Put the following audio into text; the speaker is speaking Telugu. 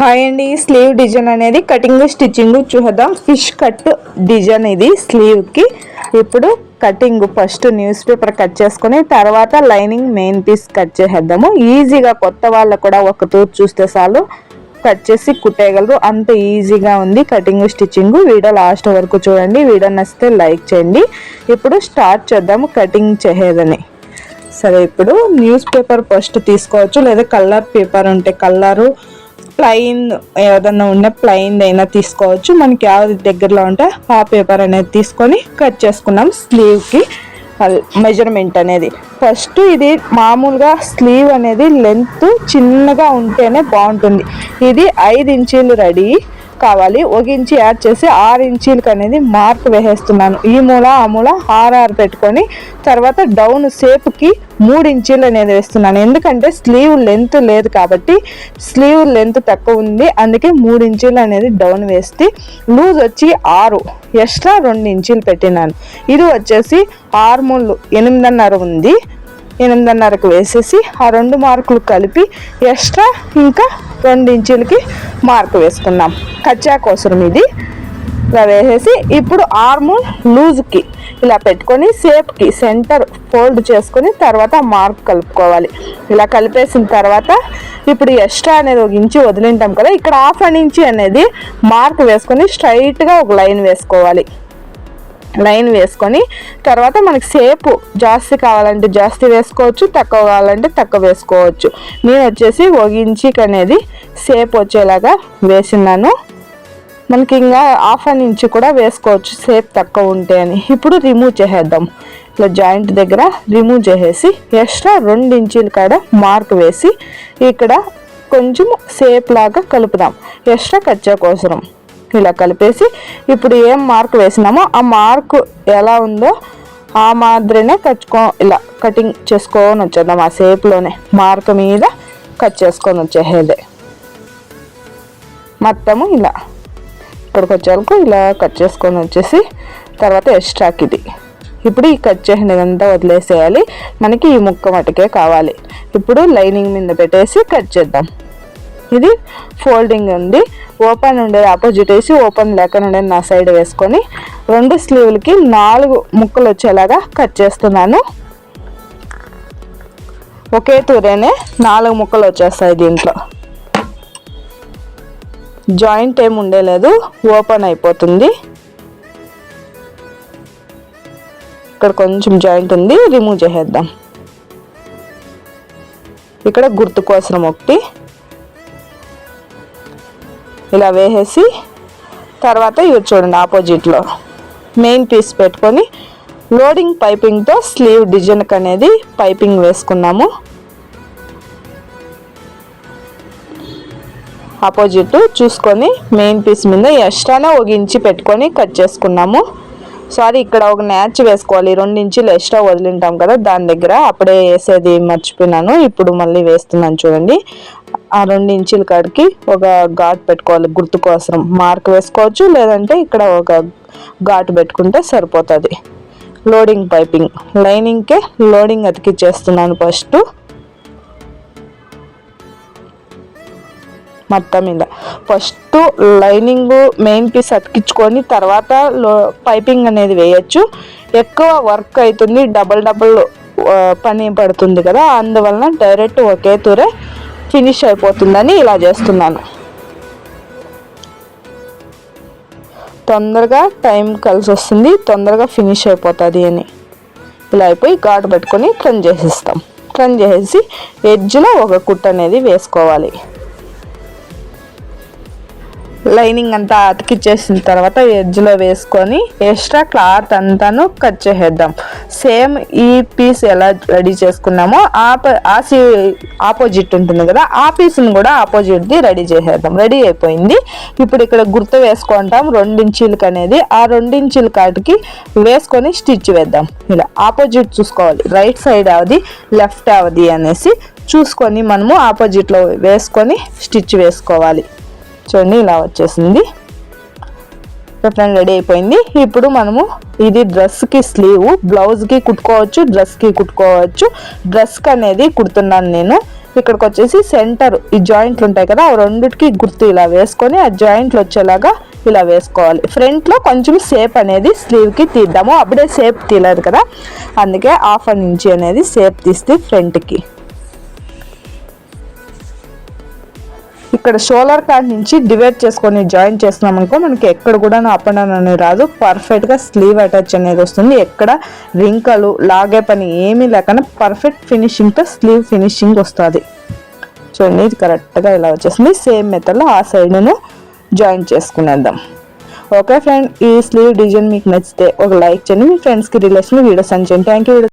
హాయ్ అండి. స్లీవ్ డిజైన్ అనేది కటింగ్ స్టిచ్చింగ్ చూద్దాం. ఫిష్ కట్ డిజైన్ ఇది స్లీవ్ కి. ఇప్పుడు cutting first news paper cut చేసుకొని తర్వాత లైనింగ్ మెయిన్ పీస్ కట్ చేసేద్దాము. ఈజీగా కొత్త వాళ్ళకు కూడా ఒక తూర్ చూస్తే చాలు కట్ చేసి కుట్టేయగలరు, అంత ఈజీగా ఉంది కటింగ్ స్టిచ్చింగ్. వీడియో లాస్ట్ వరకు చూడండి. వీడియో నచ్చితే లైక్ చేయండి. ఇప్పుడు స్టార్ట్ చేద్దాము కటింగ్ చేసేదని. సరే, ఇప్పుడు న్యూస్ పేపర్ ఫస్ట్ తీసుకోవచ్చు, లేదా కలర్ పేపర్ ఉంటే కలరు, ప్లెయిన్ ఏదన్నా ఉంటే ప్లెయిన్ అయినా తీసుకోవచ్చు. మనకి యావది దగ్గరలో ఉంటే ఆ పేపర్ అనేది తీసుకొని కట్ చేసుకున్నాం స్లీవ్కి మెజర్మెంట్ అనేది. ఫస్ట్ ఇది మామూలుగా స్లీవ్ అనేది లెంత్ చిన్నగా ఉంటేనే బాగుంటుంది. ఇది 5 ఇంచీలు రెడీ కావాలి. 1 ఇంచు యాడ్ చేసి 6 ఇంచీలకు అనేది మార్క్ వేసేస్తున్నాను. ఈ మూల ఆ మూల 6 పెట్టుకొని తర్వాత డౌన్ షేప్కి 3 ఇంచీలు అనేది వేస్తున్నాను. ఎందుకంటే స్లీవ్ లెంత్ లేదు కాబట్టి, స్లీవ్ లెంత్ తక్కువ ఉంది, అందుకే 3 ఇంచీలు అనేది డౌన్ వేస్తే లూజ్ వచ్చి 6 ఎక్స్ట్రా 2 ఇంచీలు పెట్టినాను. ఇది వచ్చేసి ఆర్మూల్ 8.5 ఉంది. 8.5కు వేసేసి ఆ 2 మార్కులు కలిపి ఎక్స్ట్రా ఇంకా 2 ఇంచీలకి మార్క్ వేసుకున్నాం కచ్చా కోసం. ఇది ఇలా వేసేసి ఇప్పుడు ఆర్మూల్ లూజ్కి ఇలా పెట్టుకొని షేప్కి సెంటర్ ఫోల్డ్ చేసుకొని తర్వాత మార్క్ కలుపుకోవాలి. ఇలా కలిపేసిన తర్వాత ఇప్పుడు ఎక్స్ట్రా అనేది 1 ఇంచు వదిలింటాం కదా, ఇక్కడ 1/2 ఇంచు అనేది మార్క్ వేసుకొని స్ట్రైట్గా ఒక లైన్ వేసుకోవాలి. లైన్ వేసుకొని తర్వాత మనకి షేపు జాస్తి కావాలంటే జాస్తి వేసుకోవచ్చు, తక్కువ కావాలంటే తక్కువ వేసుకోవచ్చు. నేను వచ్చేసి 1 ఇంచుకి అనేది షేప్ వచ్చేలాగా వేసినాను. మనకి ఇంకా 1/2 ఇంచు కూడా వేసుకోవచ్చు షేప్ తక్కువ ఉంటే అని. ఇప్పుడు రిమూవ్ చేసేద్దాం. ఇట్లా జాయింట్ దగ్గర రిమూవ్ చేసేసి ఎక్స్ట్రా 2 ఇంచీల కాడ మార్క్ వేసి ఇక్కడ కొంచెం షేప్ లాగా కలుపుదాం ఎక్స్ట్రా కచ్చా కోసరం. ఇలా కలిపేసి ఇప్పుడు ఏం మార్క్ వేసినామో ఆ మార్క్ ఎలా ఉందో ఆ మాదిరినే ఇలా కటింగ్ చేసుకొని వచ్చేద్దాం. ఆ షేప్లోనే మార్క్ మీద కట్ చేసుకొని వచ్చేదే మొత్తము. ఇలా ఇక్కడికి వచ్చేందుకు ఇలా కట్ చేసుకొని వచ్చేసి తర్వాత ఎక్స్ట్రాకి ఇది ఇప్పుడు ఈ కట్ చేసినదంతా వదిలేసేయాలి. మనకి ఈ ముక్క మటుకే కావాలి. ఇప్పుడు లైనింగ్ మీద పెట్టేసి కట్ చేద్దాం. ఇది ఫోల్డింగ్ ఉంది, ఓపెన్ ఉండేది ఆపోజిట్ వేసి ఓపెన్ లేక ఉండేది నా సైడ్ వేసుకొని 2 స్లీవ్లకి 4 ముక్కలు వచ్చేలాగా కట్ చేస్తున్నాను. ఒకే తూరేనే 4 ముక్కలు వచ్చేస్తాయి. దీంట్లో జాయింట్ ఏమి ఉండేలేదు, ఓపెన్ అయిపోతుంది. ఇక్కడ కొంచెం జాయింట్ ఉంది, రిమూవ్ చేసేద్దాం. ఇక్కడ గుర్తు కోసం ఒకటి ఇలా వేసేసి తర్వాత ఇవి చూడండి ఆపోజిట్లో మెయిన్ పీస్ పెట్టుకొని లోడింగ్ పైపింగ్తో స్లీవ్ డిజైన్కి అనేది పైపింగ్ వేసుకున్నాము. ఆపోజిట్ చూసుకొని మెయిన్ పీస్ మీద ఎక్స్ట్రానే 1 ఇంచు పెట్టుకొని కట్ చేసుకున్నాము. సారీ, ఇక్కడ ఒక న్యాచ్ వేసుకోవాలి. 2 ఇంచులు ఎక్స్ట్రా వదిలింటాం కదా, దాని దగ్గర అప్పుడే వేసేది మర్చిపోయినాను. ఇప్పుడు మళ్ళీ వేస్తున్నాను చూడండి. ఆ 2 ఇంచుల కాడికి ఒక ఘాట్ పెట్టుకోవాలి. గుర్తు కోసం మార్క్ వేసుకోవచ్చు, లేదంటే ఇక్కడ ఒక ఘాట్ పెట్టుకుంటే సరిపోతుంది. లోడింగ్ పైపింగ్ లైనింగ్కే లోడింగ్ అతికిచ్చేస్తున్నాను ఫస్ట్ మొత్తం మీద. ఫస్ట్ లైనింగ్ మెయిన్ పీస్ అతికించుకొని తర్వాత పైపింగ్ అనేది వేయచ్చు. ఎక్కువ వర్క్ అవుతుంది, డబల్ పని పడుతుంది కదా, అందువలన డైరెక్ట్ ఒకే తూరే ఫినిష్ అయిపోతుందని ఇలా చేస్తున్నాను. తొందరగా టైం కలిసి వస్తుంది, తొందరగా ఫినిష్ అయిపోతుంది అని ఇలా అయిపోయి ఘాటు పెట్టుకొని టర్న్ చేసేస్తాం. టర్న్ చేసేసి ఎడ్జ్లో ఒక కుట్టు అనేది వేసుకోవాలి. లైనింగ్ అంతా అతికిచ్చేసిన తర్వాత ఎడ్జ్లో వేసుకొని ఎక్స్ట్రా క్లాత్ అంతాను కట్ చేసేద్దాం. సేమ్ ఈ పీస్ ఎలా రెడీ చేసుకున్నామో ఆపోజిట్ ఉంటుంది కదా, ఆ పీస్ని కూడా ఆపోజిట్ది రెడీ చేసేద్దాం. రెడీ అయిపోయింది. ఇప్పుడు ఇక్కడ గుర్తు వేసుకుంటాం 2 ఇంచీలకి అనేది. ఆ 2 ఇంచీల కాటికి వేసుకొని స్టిచ్ వేద్దాం. ఇలా ఆపోజిట్ చూసుకోవాలి, రైట్ సైడ్ అవది లెఫ్ట్ అవది అనేసి చూసుకొని మనము ఆపోజిట్లో వేసుకొని స్టిచ్ వేసుకోవాలి. చూడండి ఇలా వచ్చేసింది. ఫ్రెండ్ రెడీ అయిపోయింది. ఇప్పుడు మనము ఇది డ్రెస్కి స్లీవ్, బ్లౌజ్కి కుట్టుకోవచ్చు, డ్రెస్కి కుట్టుకోవచ్చు. డ్రెస్కి అనేది కుడుతున్నాను నేను. ఇక్కడికి వచ్చేసి సెంటర్ ఈ జాయింట్లు ఉంటాయి కదా, ఆ రెండిటికి గుర్తు ఇలా వేసుకొని ఆ జాయింట్లు వచ్చేలాగా ఇలా వేసుకోవాలి. ఫ్రంట్లో కొంచెం షేప్ అనేది స్లీవ్కి తీద్దాము, అప్పుడే షేప్ తీయలేదు కదా, అందుకే 1/2 ఇంచ్ అనేది షేప్ తీస్తే ఫ్రంట్కి. ఇక్కడ షోల్డర్ కాడ నుంచి డివైడ్ చేసుకొని జాయిన్ చేస్తున్నాం అనుకో మనకి ఎక్కడ కూడా అప్ అండ్ డౌన్ అనేది రాదు, పర్ఫెక్ట్గా స్లీవ్ అటాచ్ అనేది వస్తుంది. ఎక్కడ రింకలు లాగే పని ఏమీ లేకుండా పర్ఫెక్ట్ ఫినిషింగ్తో స్లీవ్ ఫినిషింగ్ వస్తుంది. చూడండి ఇది కరెక్ట్గా ఇలా వచ్చేసింది. సేమ్ మెథడ్లో ఆ సైడ్ను జాయిన్ చేసుకునేద్దాం. ఓకే ఫ్రెండ్, ఈ స్లీవ్ డిజైన్ మీకు నచ్చితే ఒక లైక్ చేయండి, మీ ఫ్రెండ్స్కి రిలేషన్ వీడియో సెండ్ చేయండి. Thank you.